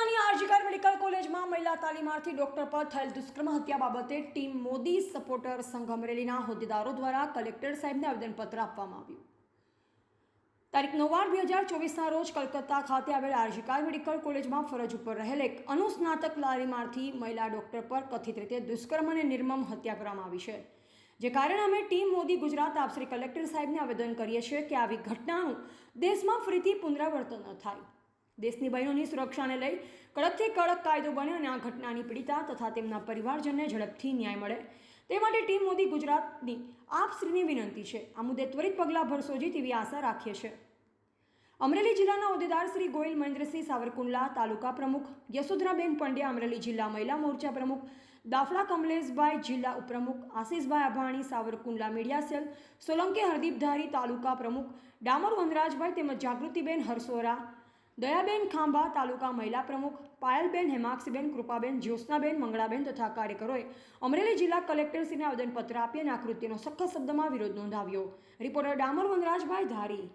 વડોદરાની આરજીકર મેડિકલ કોલેજમાં મહિલા તાલીમાર્થી ડોક્ટર પર થયેલ દુષ્કર્મ હત્યા બાબતે ટીમ મોદી સપોર્ટર સંઘ અમરેલીના હોદ્દેદારો દ્વારા કલેક્ટર સાહેબને આવેદનપત્ર આપવામાં આવ્યું. તારીખ 9/8/2024ના રોજ કલકત્તા ખાતે આવેલ આરજીકર મેડિકલ કોલેજમાં ફરજ ઉપર રહેલ એક અનુસ્નાતક તાલીમાર્થી મહિલા ડોક્ટર પર કથિત રીતે દુષ્કર્મ અને નિર્મમ હત્યા કરવામાં આવી છે. જે કારણે અમે ટીમ મોદી ગુજરાત આપ શ્રી કલેક્ટર સાહેબને આવેદન કરીએ છીએ કે આવી ઘટનાનું દેશમાં ફરીથી પુનરાવર્તન ન થાય. દેશની બહેનોની સુરક્ષાને લઈ કડકથી કડક કાયદો બને અને આ ઘટનાની પીડિતા તથા તેમના પરિવારજનને ઝડપથી ન્યાય મળે તે માટે ટીમ મોદી ગુજરાતની આપશ્રીની વિનંતી છે. આ મુદ્દે ત્વરિત પગલાં ભરશો તેવી આશા રાખીએ છીએ. અમરેલી જિલ્લાના હોદ્દેદાર શ્રી ગોયલ મહેન્દ્રસિંહ સાવરકુંડલા, તાલુકા પ્રમુખ યશોધરાબેન પંડ્યા, અમરેલી જિલ્લા મહિલા મોરચા પ્રમુખ દાફડા કમલેશભાઈ, જિલ્લા ઉપપ્રમુખ આશીષભાઈ અભાણી, સાવરકુંડલા મીડિયા સેલ સોલંકી હરદીપધારી, તાલુકા પ્રમુખ ડામોર વનરાજભાઈ તેમજ જાગૃતિબેન હરસોરા, દયાબેન ખાંભા, તાલુકા મહિલા પ્રમુખ પાયલબેન, હેમાક્ષીબેન, કૃપાબેન, જ્યોત્સનાબેન, મંગળાબેન તથા કાર્યકરોએ અમરેલી જિલ્લા કલેક્ટરશ્રીને આવેદનપત્ર આપી અને આ કૃત્યનો સખત શબ્દમાં વિરોધ નોંધાવ્યો. રિપોર્ટર ડામોર વનરાજભાઈ, ધારી.